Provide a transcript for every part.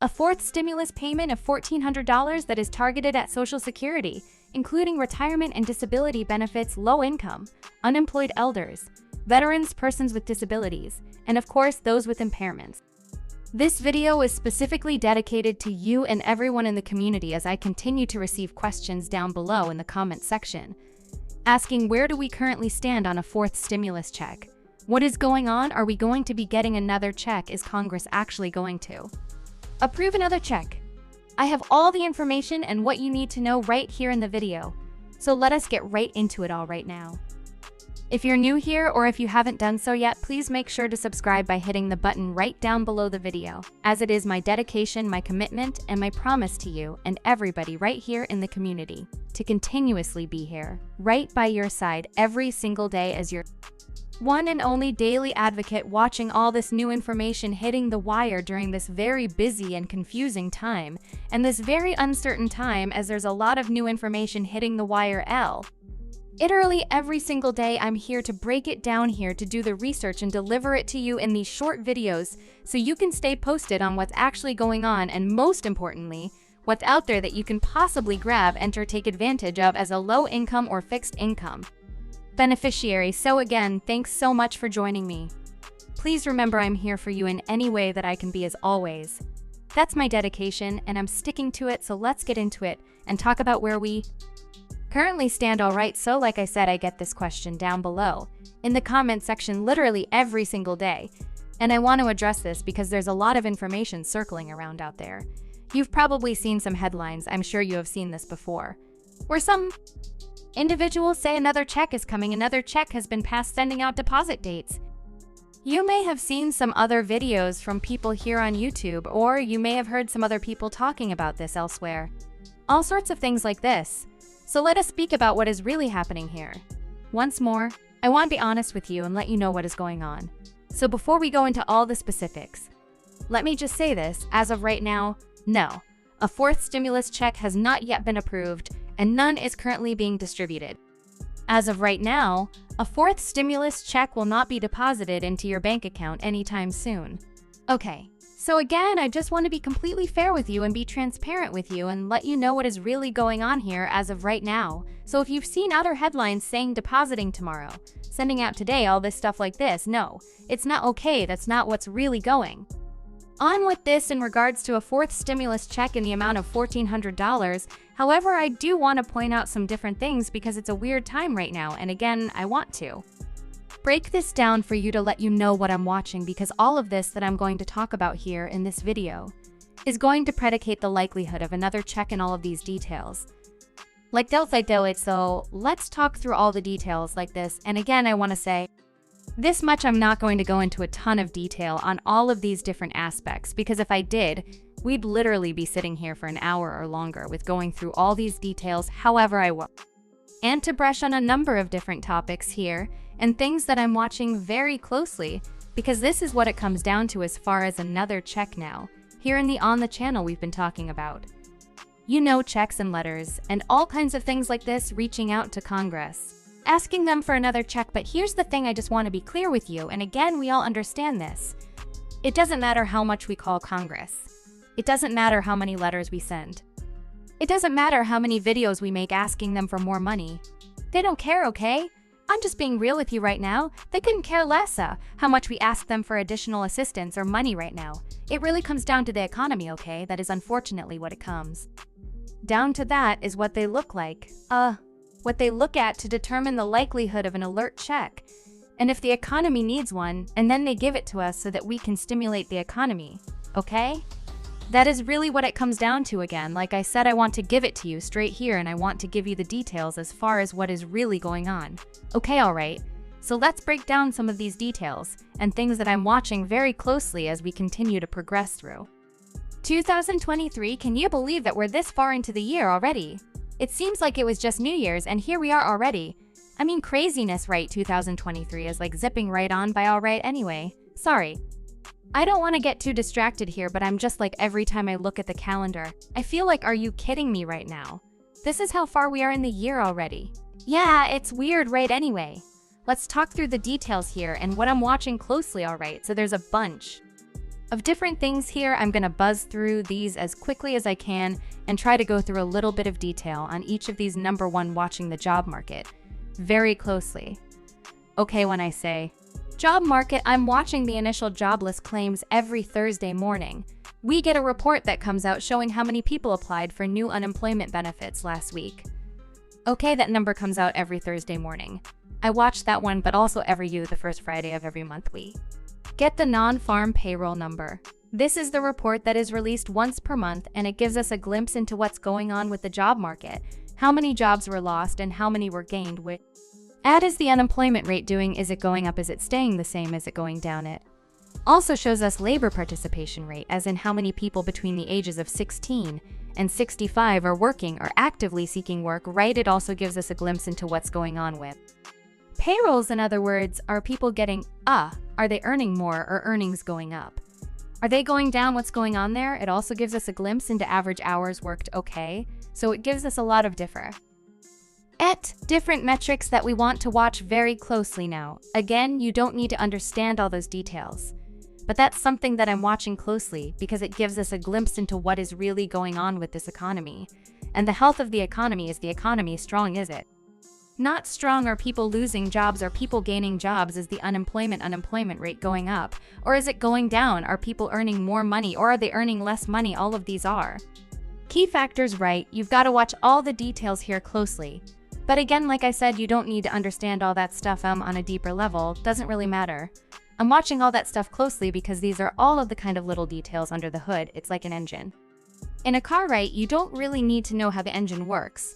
A fourth stimulus payment of $1,400 that is targeted at Social Security, including retirement and disability benefits, low income, unemployed elders, veterans, persons with disabilities, and of course those with impairments. This video is specifically dedicated to you and everyone in the community as I continue to receive questions down below in the comment section, asking where do we currently stand on a fourth stimulus check? What is going on? Are we going to be getting another check? Is Congress actually going to approve another check? I have all the information and what you need to know right here in the video, so let us get right into it all right now. If you're new here or if you haven't done so yet, please make sure to subscribe by hitting the button right down below the video, as it is my dedication, my commitment, and my promise to you and everybody right here in the community to continuously be here, right by your side every single day as your one and only daily advocate, watching all this new information hitting the wire during this very busy and confusing time, and this very uncertain time as there's a lot of new information hitting the wire. Literally every single day I'm here to break it down, here to do the research and deliver it to you in these short videos so you can stay posted on what's actually going on, and most importantly, what's out there that you can possibly grab and or take advantage of as a low income or fixed income beneficiary. So again, thanks so much for joining me. Please remember, I'm here for you in any way that I can be, as always. That's my dedication and I'm sticking to it, so let's get into it and talk about where we currently stand. Alright, so like I said, I get this question down below in the comment section literally every single day, and I want to address this because there's a lot of information circling around out there. You've probably seen some headlines, I'm sure you have seen this before, where some individuals say another check is coming, another check has been passed, sending out deposit dates. You may have seen some other videos from people here on YouTube, or you may have heard some other people talking about this elsewhere. All sorts of things like this. So let us speak about what is really happening here. Once more, I want to be honest with you and let you know what is going on. So before we go into all the specifics, let me just say this, as of right now, no, a fourth stimulus check has not yet been approved and none is currently being distributed. As of right now, a fourth stimulus check will not be deposited into your bank account anytime soon. Okay. So again, I just want to be completely fair with you and be transparent with you and let you know what is really going on here as of right now. So if you've seen other headlines saying depositing tomorrow, sending out today, all this stuff like this, no, it's not okay. That's not what's really going on with this in regards to a fourth stimulus check in the amount of $1,400. However, I do want to point out some different things because it's a weird time right now, and again, I want to break this down for you to let you know what I'm watching, because all of this that I'm going to talk about here in this video is going to predicate the likelihood of another check in all of these details. So let's talk through all the details like this, and again, I want to say this much, I'm not going to go into a ton of detail on all of these different aspects, because if I did, we'd literally be sitting here for an hour or longer with going through all these details. However, I will and to brush on a number of different topics here and things that I'm watching very closely, because this is what it comes down to as far as another check now, here in the on the channel we've been talking about. You know, checks and letters and all kinds of things like this, reaching out to Congress, asking them for another check. But here's the thing, I just want to be clear with you, and again, we all understand this. It doesn't matter how much we call Congress. It doesn't matter how many letters we send. It doesn't matter how many videos we make asking them for more money. They don't care, okay? I'm just being real with you right now. They couldn't care less how much we ask them for additional assistance or money right now. It really comes down to the economy, okay? That is unfortunately what it comes down to. That is what they look like. What they look at to determine the likelihood of an alert check. And if the economy needs one, and then they give it to us so that we can stimulate the economy, okay? That is really what it comes down to. Again, like I said, I want to give it to you straight here, and I want to give you the details as far as what is really going on. Okay, alright. So let's break down some of these details and things that I'm watching very closely as we continue to progress through 2023. Can you believe that we're this far into the year already? It seems like it was just New Year's and here we are already. I mean, craziness, right? 2023 is like zipping right on by. Alright, anyway. Sorry. I don't want to get too distracted here, but I'm just like, every time I look at the calendar, I feel like, are you kidding me right now? This is how far we are in the year already. Yeah, it's weird, right? Anyway, let's talk through the details here and what I'm watching closely, alright? So there's a bunch of different things here. I'm going to buzz through these as quickly as I can and try to go through a little bit of detail on each of these. Number one, watching the job market very closely. Okay, when I say job market, I'm watching the initial jobless claims every Thursday morning. We get a report that comes out showing how many people applied for new unemployment benefits last week. Okay, that number comes out every Thursday morning. I watch that one, but also the first Friday of every month we get the non-farm payroll number. This is the report that is released once per month, and it gives us a glimpse into what's going on with the job market, how many jobs were lost and how many were gained. Is the unemployment rate doing? Is it going up? Is it staying the same? Is it going down? It also shows us labor participation rate, as in how many people between the ages of 16 and 65 are working or actively seeking work, right? It also gives us a glimpse into what's going on with payrolls. In other words, are people getting, are they earning more or earnings going up? Are they going down? What's going on there? It also gives us a glimpse into average hours worked. Okay, so it gives us a lot of different metrics that we want to watch very closely now. Again, you don't need to understand all those details, but that's something that I'm watching closely because it gives us a glimpse into what is really going on with this economy. And the health of the economy. Is the economy strong? Is it not strong? Are people losing jobs? Are people gaining jobs? Is the unemployment rate going up? Or is it going down? Are people earning more money or are they earning less money? All of these are key factors, right? You've got to watch all the details here closely. But again, like I said, you don't need to understand all that stuff on a deeper level. Doesn't really matter. I'm watching all that stuff closely because these are all of the kind of little details under the hood. It's like an engine. In a car, right, you don't really need to know how the engine works.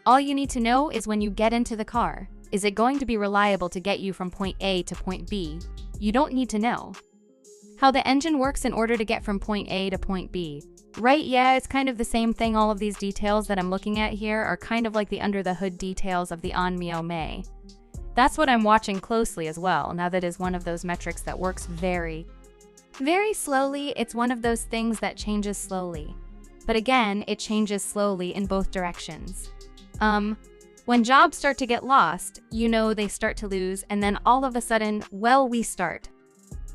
All you need to know is when you get into the car, is it going to be reliable to get you from point A to point B? You don't need to know how the engine works in order to get from point A to point B. Right, yeah, it's kind of the same thing. All of these details that I'm looking at here are kind of like the under the hood details of the on-me-o-may. That's what I'm watching closely as well. Now that is one of those metrics that works very, very slowly. It's one of those things that changes slowly. But again, it changes slowly in both directions. When jobs start to get lost, they start to lose, and then all of a sudden, we start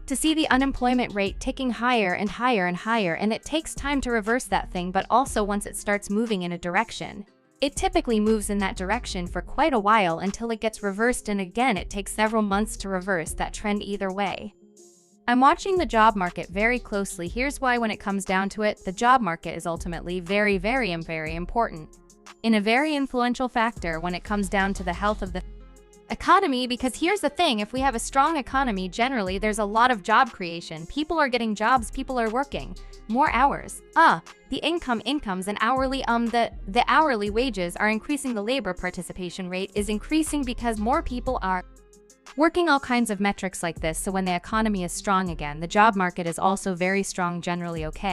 to see the unemployment rate ticking higher and higher and higher, and it takes time to reverse that thing. But also, once it starts moving in a direction, it typically moves in that direction for quite a while until it gets reversed, and again, it takes several months to reverse that trend either way. I'm watching the job market very closely. Here's why. When it comes down to it, the job market is ultimately very, very important and a very influential factor when it comes down to the health of the economy. Because here's the thing, if we have a strong economy, generally there's a lot of job creation. People are getting jobs, people are working more hours. The incomes and hourly the hourly wages are increasing. The labor participation rate is increasing because more people are working. All kinds of metrics like this. So when the economy is strong again, the job market is also very strong generally. Okay.